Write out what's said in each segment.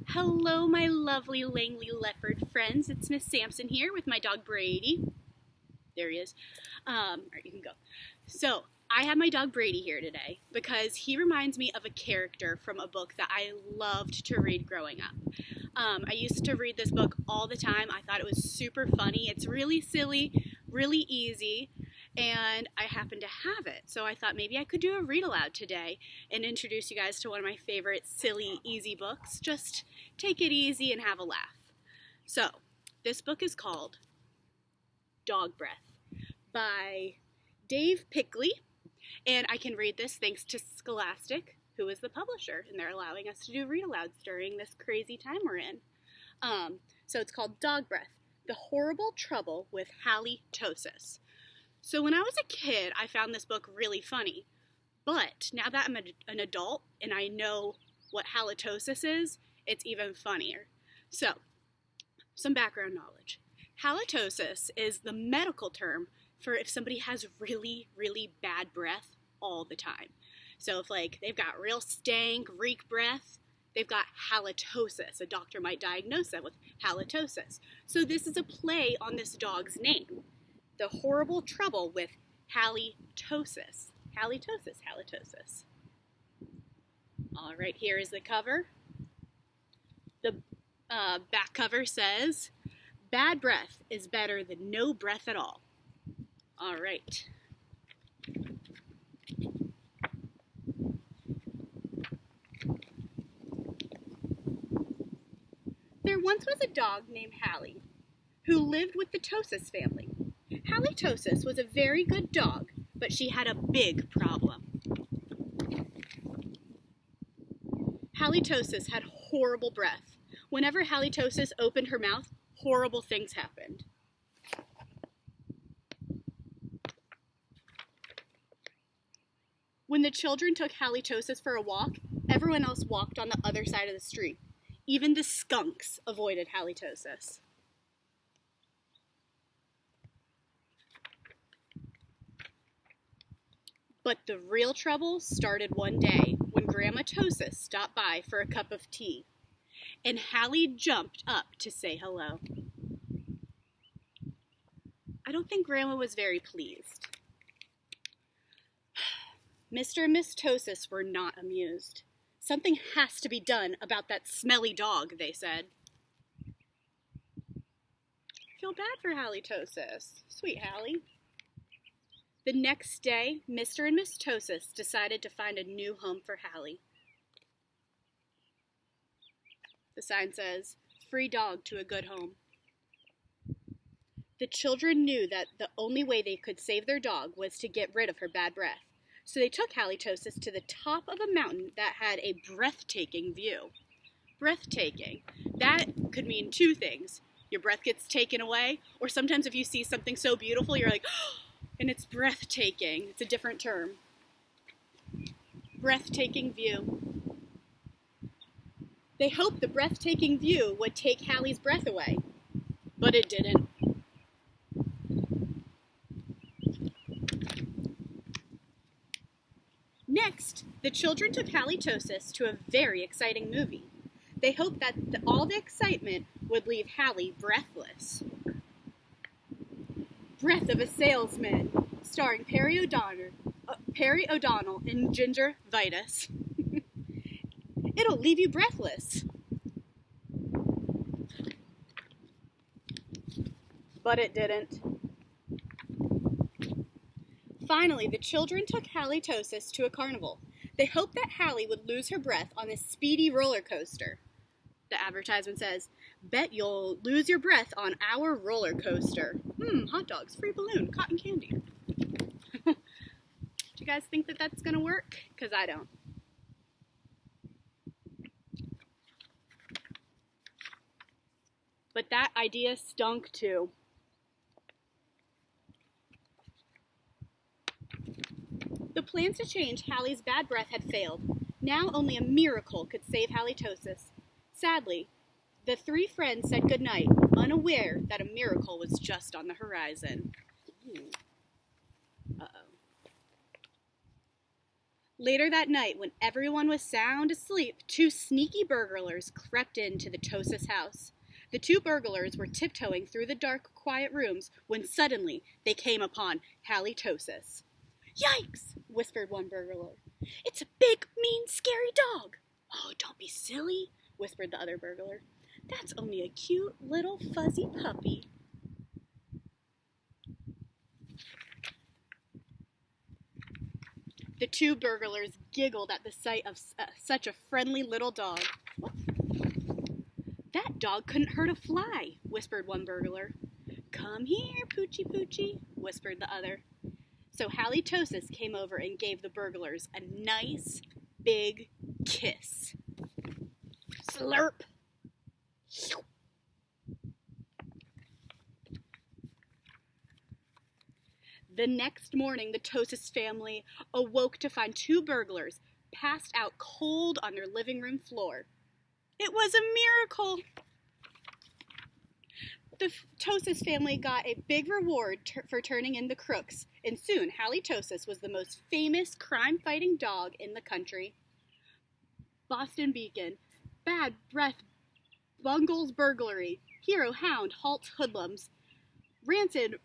Hello, my lovely Langley Leopard friends. It's Miss Sampson here with my dog Brady. There he is. All right, you can go. So, I have my dog Brady here today because he reminds me of a character from a book that I loved to read growing up. I used to read this book all the time. I thought it was super funny. It's really silly, really easy, and I happen to have it. So I thought maybe I could do a read aloud today and introduce you guys to one of my favorite silly, easy books. Just take it easy and have a laugh. So, this book is called Dog Breath by Dav Pilkey, and I can read this thanks to Scholastic, who is the publisher, and they're allowing us to do read-alouds during this crazy time we're in. So it's called Dog Breath, The Horrible Trouble with Halitosis. So when I was a kid, I found this book really funny, but now that I'm an adult and I know what halitosis is, it's even funnier. So, some background knowledge. Halitosis is the medical term for if somebody has really, really bad breath all the time. So if they've got real stank, reek breath, they've got halitosis. A doctor might diagnose them with halitosis. So this is a play on this dog's name. The horrible trouble with halitosis. Halitosis. All right, here is the cover. The back cover says, "Bad breath is better than no breath at all." All right. There once was a dog named Hallie who lived with the Tosis family. Halitosis was a very good dog, but she had a big problem. Halitosis had horrible breath. Whenever Halitosis opened her mouth, horrible things happened. When the children took Halitosis for a walk, everyone else walked on the other side of the street. Even the skunks avoided halitosis. But the real trouble started one day when Grandma Tosis stopped by for a cup of tea, and Hallie jumped up to say hello. I don't think Grandma was very pleased. Mr. and Miss Tosis were not amused. "Something has to be done about that smelly dog," they said. I feel bad for Halitosis. Sweet Hallie. The next day, Mr. and Miss Tosis decided to find a new home for Hallie. The sign says, "Free dog to a good home." The children knew that the only way they could save their dog was to get rid of her bad breath. So they took Halitosis to the top of a mountain that had a breathtaking view. Breathtaking. That could mean two things. Your breath gets taken away, or sometimes if you see something so beautiful, you're like, oh, and it's breathtaking. It's a different term. Breathtaking view. They hoped the breathtaking view would take Hallie's breath away, but it didn't. Next, the children took Halitosis to a very exciting movie. They hoped that all the excitement would leave Hallie breathless. Breath of a Salesman, starring Perry O'Donnell and Ginger Vitus. It'll leave you breathless. But it didn't. Finally, the children took Halitosis to a carnival. They hoped that Hallie would lose her breath on this speedy roller coaster. The advertisement says, "Bet you'll lose your breath on our roller coaster. Hot dogs, free balloon, cotton candy." Do you guys think that that's going to work? Because I don't. But that idea stunk too. The plans to change Hallie's bad breath had failed. Now only a miracle could save Halitosis. Sadly, the three friends said goodnight, unaware that a miracle was just on the horizon. Uh-oh. Later that night, when everyone was sound asleep, two sneaky burglars crept into the Tosis house. The two burglars were tiptoeing through the dark, quiet rooms when suddenly they came upon Hallie Tosis. "Yikes!" whispered one burglar. "It's a big, mean, scary dog." "Oh, don't be silly," whispered the other burglar. "That's only a cute little fuzzy puppy." The two burglars giggled at the sight of such a friendly little dog. "That dog couldn't hurt a fly," whispered one burglar. "Come here, Poochie Poochie," whispered the other. So Hallie Tosis came over and gave the burglars a nice, big kiss. Slurp! The next morning, the Tosis family awoke to find two burglars passed out cold on their living room floor. It was a miracle! The Tosis family got a big reward for turning in the crooks, and soon Hallie Tosis was the most famous crime-fighting dog in the country. Boston Beacon, Bad Breath bungles burglary, Hero Hound halts hoodlums, Rancid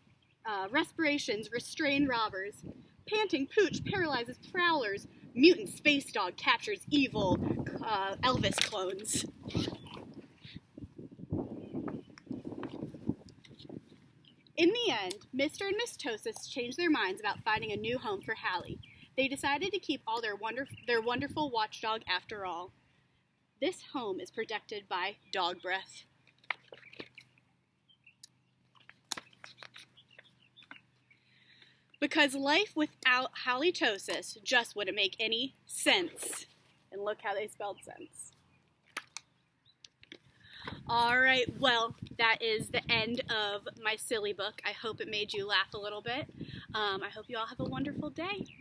respirations restrain robbers, Panting Pooch paralyzes prowlers, Mutant Space Dog captures evil Elvis clones. In the end, Mr. and Miss Tosis changed their minds about finding a new home for Hallie. They decided to keep all their wonderful watchdog after all. This home is protected by dog breath. Because life without Hallie Tosis just wouldn't make any sense. And look how they spelled sense. All right, well, that is the end of my silly book. I hope it made you laugh a little bit. I hope you all have a wonderful day.